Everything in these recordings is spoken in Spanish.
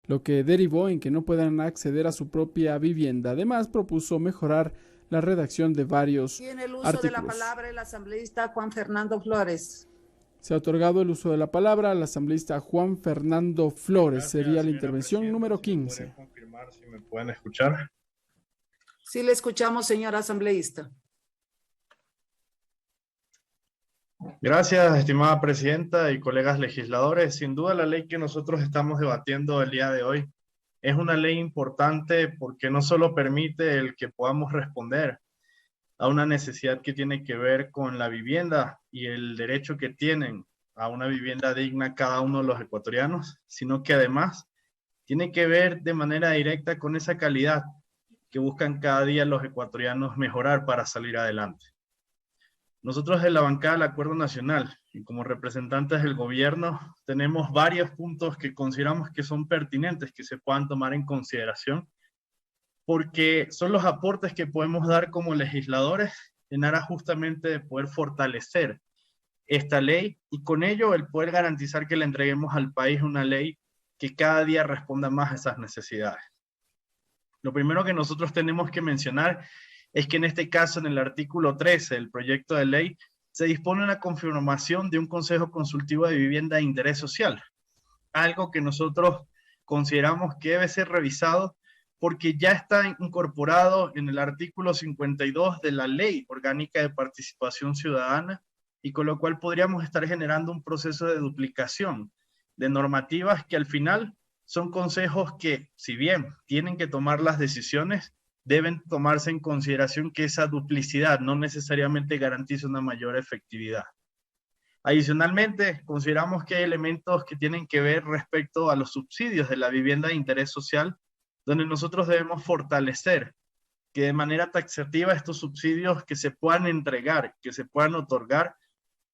lo que derivó en que no puedan acceder a su propia vivienda. Además, propuso mejorar la redacción de varios Tiene el uso de la artículos. palabra el asambleísta Juan Fernando Flores. Se ha otorgado el uso de la palabra al asambleísta Juan Fernando Flores. Gracias, Sería la señora intervención presidenta. número Si me podría 15. confirmar si me pueden escuchar. Sí le escuchamos, señor asambleísta. Gracias, estimada presidenta y colegas legisladores. Sin duda, la ley que nosotros estamos debatiendo el día de hoy es una ley importante porque no solo permite el que podamos responder a una necesidad que tiene que ver con la vivienda y el derecho que tienen a una vivienda digna cada uno de los ecuatorianos, sino que además tiene que ver de manera directa con esa calidad que buscan cada día los ecuatorianos mejorar para salir adelante. Nosotros en la bancada del Acuerdo Nacional y como representantes del gobierno tenemos varios puntos que consideramos que son pertinentes, que se puedan tomar en consideración, porque son los aportes que podemos dar como legisladores en aras justamente de poder fortalecer esta ley y con ello el poder garantizar que le entreguemos al país una ley que cada día responda más a esas necesidades. Lo primero que nosotros tenemos que mencionar es que en este caso, en el artículo 13 del proyecto de ley, se dispone una confirmación de un Consejo Consultivo de Vivienda de Interés Social, algo que nosotros consideramos que debe ser revisado porque ya está incorporado en el artículo 52 de la Ley Orgánica de Participación Ciudadana y con lo cual podríamos estar generando un proceso de duplicación de normativas que al final son consejos que, si bien tienen que tomar las decisiones, deben tomarse en consideración que esa duplicidad no necesariamente garantiza una mayor efectividad. Adicionalmente, consideramos que hay elementos que tienen que ver respecto a los subsidios de la vivienda de interés social, donde nosotros debemos fortalecer que de manera taxativa estos subsidios que se puedan entregar, que se puedan otorgar,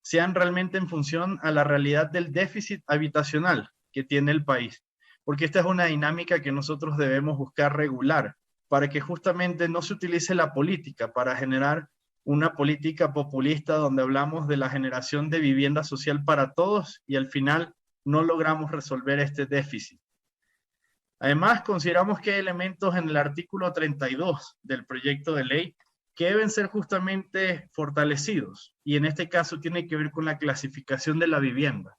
sean realmente en función a la realidad del déficit habitacional que tiene el país. Porque esta es una dinámica que nosotros debemos buscar regular, para que justamente no se utilice la política para generar una política populista donde hablamos de la generación de vivienda social para todos y al final no logramos resolver este déficit. Además, consideramos que hay elementos en el artículo 32 del proyecto de ley que deben ser justamente fortalecidos y en este caso tiene que ver con la clasificación de la vivienda,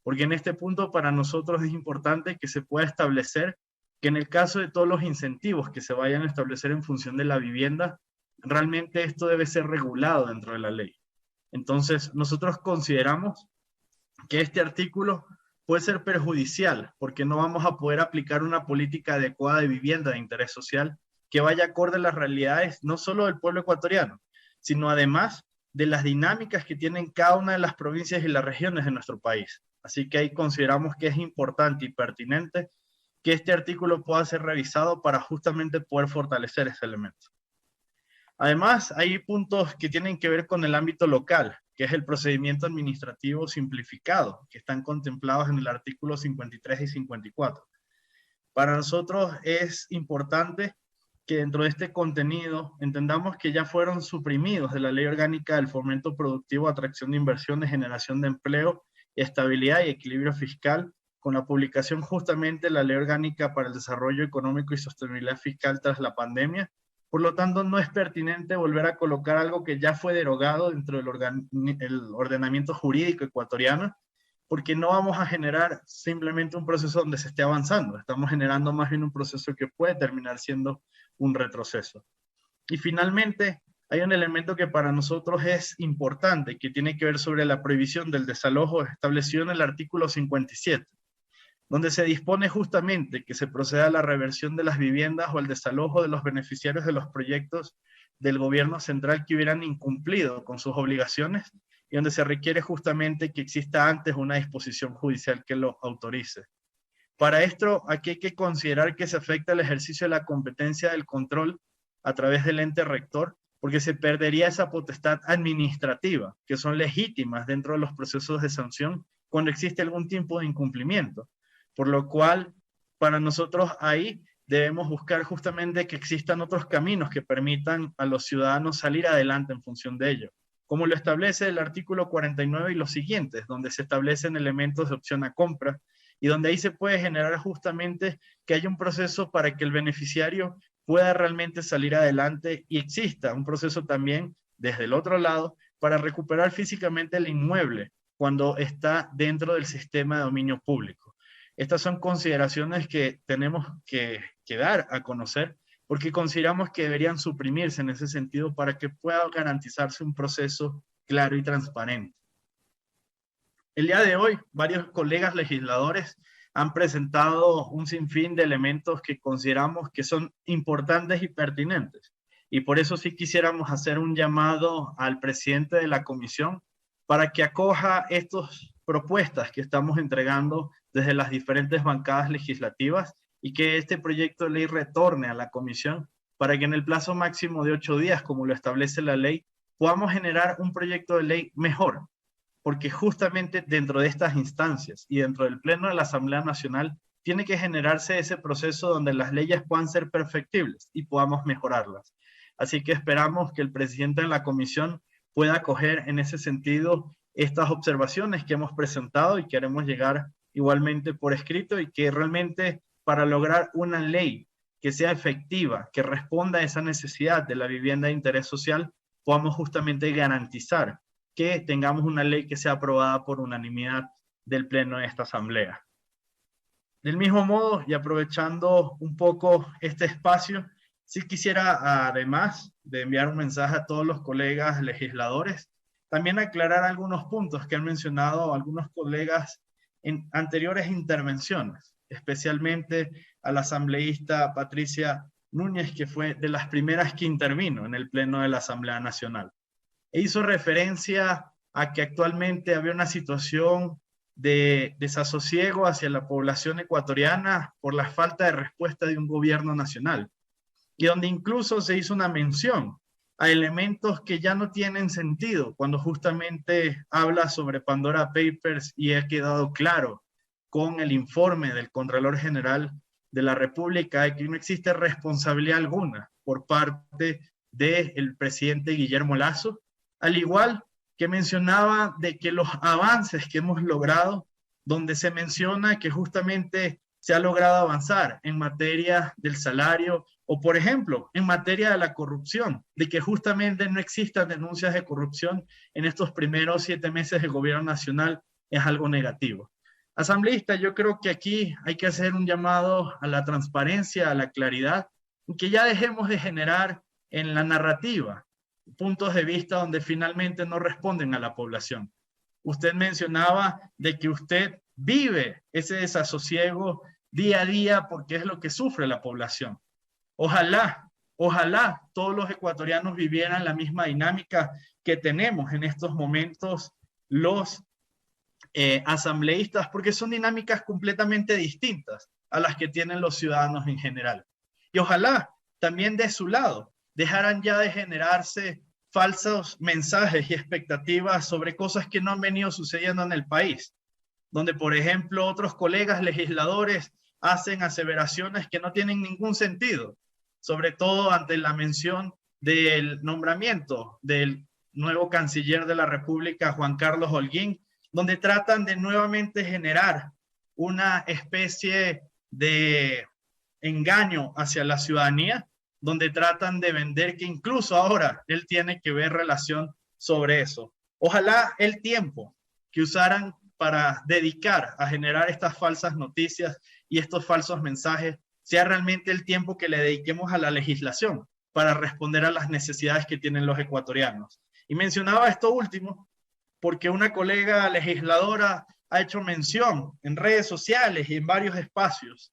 porque en este punto para nosotros es importante que se pueda establecer que en el caso de todos los incentivos que se vayan a establecer en función de la vivienda, realmente esto debe ser regulado dentro de la ley. Entonces, nosotros consideramos que este artículo puede ser perjudicial porque no vamos a poder aplicar una política adecuada de vivienda de interés social que vaya acorde a las realidades no solo del pueblo ecuatoriano, sino además de las dinámicas que tienen cada una de las provincias y las regiones de nuestro país. Así que ahí consideramos que es importante y pertinente que este artículo pueda ser revisado para justamente poder fortalecer ese elemento. Además, hay puntos que tienen que ver con el ámbito local, que es el procedimiento administrativo simplificado, que están contemplados en el artículo 53 y 54. Para nosotros es importante que dentro de este contenido entendamos que ya fueron suprimidos de la Ley Orgánica del Fomento Productivo, Atracción de Inversiones, Generación de Empleo, Estabilidad y Equilibrio Fiscal, con la publicación justamente de la Ley Orgánica para el Desarrollo Económico y Sostenibilidad Fiscal tras la pandemia. Por lo tanto, no es pertinente volver a colocar algo que ya fue derogado dentro del ordenamiento jurídico ecuatoriano, porque no vamos a generar simplemente un proceso donde se esté avanzando, estamos generando más bien un proceso que puede terminar siendo un retroceso. Y finalmente, hay un elemento que para nosotros es importante, que tiene que ver sobre la prohibición del desalojo establecido en el artículo 57, donde se dispone justamente que se proceda a la reversión de las viviendas o al desalojo de los beneficiarios de los proyectos del gobierno central que hubieran incumplido con sus obligaciones y donde se requiere justamente que exista antes una disposición judicial que lo autorice. Para esto, aquí hay que considerar que se afecta el ejercicio de la competencia del control a través del ente rector, porque se perdería esa potestad administrativa, que son legítimas dentro de los procesos de sanción cuando existe algún tipo de incumplimiento. Por lo cual, para nosotros ahí debemos buscar justamente que existan otros caminos que permitan a los ciudadanos salir adelante en función de ello, como lo establece el artículo 49 y los siguientes, donde se establecen elementos de opción a compra y donde ahí se puede generar justamente que haya un proceso para que el beneficiario pueda realmente salir adelante y exista un proceso también desde el otro lado para recuperar físicamente el inmueble cuando está dentro del sistema de dominio público. Estas son consideraciones que tenemos que dar a conocer porque consideramos que deberían suprimirse en ese sentido para que pueda garantizarse un proceso claro y transparente. El día de hoy, varios colegas legisladores han presentado un sinfín de elementos que consideramos que son importantes y pertinentes. Y por eso sí quisiéramos hacer un llamado al presidente de la comisión para que acoja estas propuestas que estamos entregando desde las diferentes bancadas legislativas y que este proyecto de ley retorne a la comisión para que en el plazo máximo de 8 días, como lo establece la ley, podamos generar un proyecto de ley mejor, porque justamente dentro de estas instancias y dentro del Pleno de la Asamblea Nacional tiene que generarse ese proceso donde las leyes puedan ser perfectibles y podamos mejorarlas. Así que esperamos que el presidente de la comisión pueda acoger en ese sentido estas observaciones que hemos presentado y queremos llegar igualmente por escrito y que realmente para lograr una ley que sea efectiva, que responda a esa necesidad de la vivienda de interés social, podamos justamente garantizar que tengamos una ley que sea aprobada por unanimidad del Pleno de esta Asamblea. Del mismo modo, y aprovechando un poco este espacio, sí quisiera, además de enviar un mensaje a todos los colegas legisladores, también aclarar algunos puntos que han mencionado algunos colegas en anteriores intervenciones, especialmente a la asambleísta Patricia Núñez, que fue de las primeras que intervino en el Pleno de la Asamblea Nacional. E hizo referencia a que actualmente había una situación de desasosiego hacia la población ecuatoriana por la falta de respuesta de un gobierno nacional, y donde incluso se hizo una mención a elementos que ya no tienen sentido cuando justamente habla sobre Pandora Papers y ha quedado claro con el informe del Contralor General de la República de que no existe responsabilidad alguna por parte del presidente Guillermo Lasso, al igual que mencionaba de que los avances que hemos logrado, donde se menciona que justamente se ha logrado avanzar en materia del salario o, por ejemplo, en materia de la corrupción, de que justamente no existan denuncias de corrupción en estos primeros 7 meses del gobierno nacional, es algo negativo. Asambleísta, yo creo que aquí hay que hacer un llamado a la transparencia, a la claridad, y que ya dejemos de generar en la narrativa puntos de vista donde finalmente no responden a la población. Usted mencionaba de que usted vive ese desasosiego día a día porque es lo que sufre la población. Ojalá todos los ecuatorianos vivieran la misma dinámica que tenemos en estos momentos los asambleístas, porque son dinámicas completamente distintas a las que tienen los ciudadanos en general. Y ojalá también de su lado dejaran ya de generarse falsos mensajes y expectativas sobre cosas que no han venido sucediendo en el país, donde, por ejemplo, otros colegas legisladores hacen aseveraciones que no tienen ningún sentido, sobre todo ante la mención del nombramiento del nuevo canciller de la República, Juan Carlos Holguín, donde tratan de nuevamente generar una especie de engaño hacia la ciudadanía, donde tratan de vender que incluso ahora él tiene que ver relación sobre eso. Ojalá el tiempo que usaran para dedicar a generar estas falsas noticias y estos falsos mensajes sea realmente el tiempo que le dediquemos a la legislación para responder a las necesidades que tienen los ecuatorianos. Y mencionaba esto último porque una colega legisladora ha hecho mención en redes sociales y en varios espacios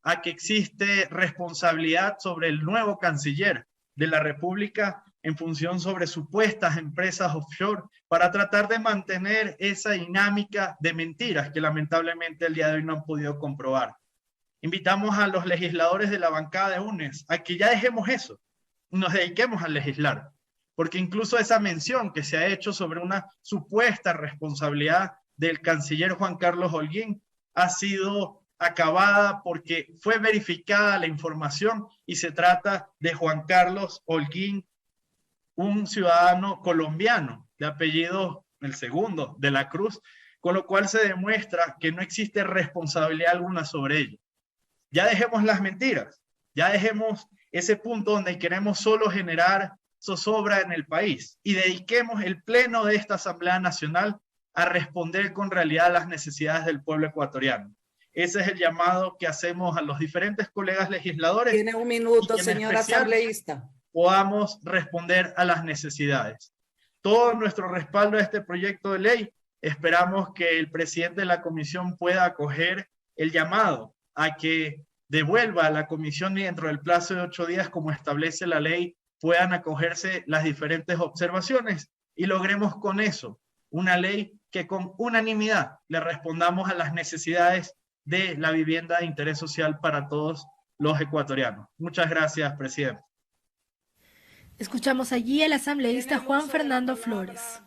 a que existe responsabilidad sobre el nuevo canciller de la República en función sobre supuestas empresas offshore para tratar de mantener esa dinámica de mentiras que lamentablemente el día de hoy no han podido comprobar. Invitamos a los legisladores de la bancada de UNES a que ya dejemos eso y nos dediquemos a legislar, porque incluso esa mención que se ha hecho sobre una supuesta responsabilidad del canciller Juan Carlos Holguín ha sido acabada porque fue verificada la información y se trata de Juan Carlos Holguín, un ciudadano colombiano de apellido, el segundo, de la Cruz, con lo cual se demuestra que no existe responsabilidad alguna sobre ello. Ya dejemos las mentiras, ya dejemos ese punto donde queremos solo generar zozobra en el país y dediquemos el pleno de esta Asamblea Nacional a responder con realidad a las necesidades del pueblo ecuatoriano. Ese es el llamado que hacemos a los diferentes colegas legisladores. Tiene un minuto, señor asambleísta. Podamos responder a las necesidades. Todo nuestro respaldo a este proyecto de ley. Esperamos que el presidente de la comisión pueda acoger el llamado a que devuelva a la comisión y dentro del plazo de 8 días, como establece la ley, puedan acogerse las diferentes observaciones y logremos con eso una ley que con unanimidad le respondamos a las necesidades de la vivienda de interés social para todos los ecuatorianos. Muchas gracias, presidente. Escuchamos allí al asambleísta Juan Fernando Flores.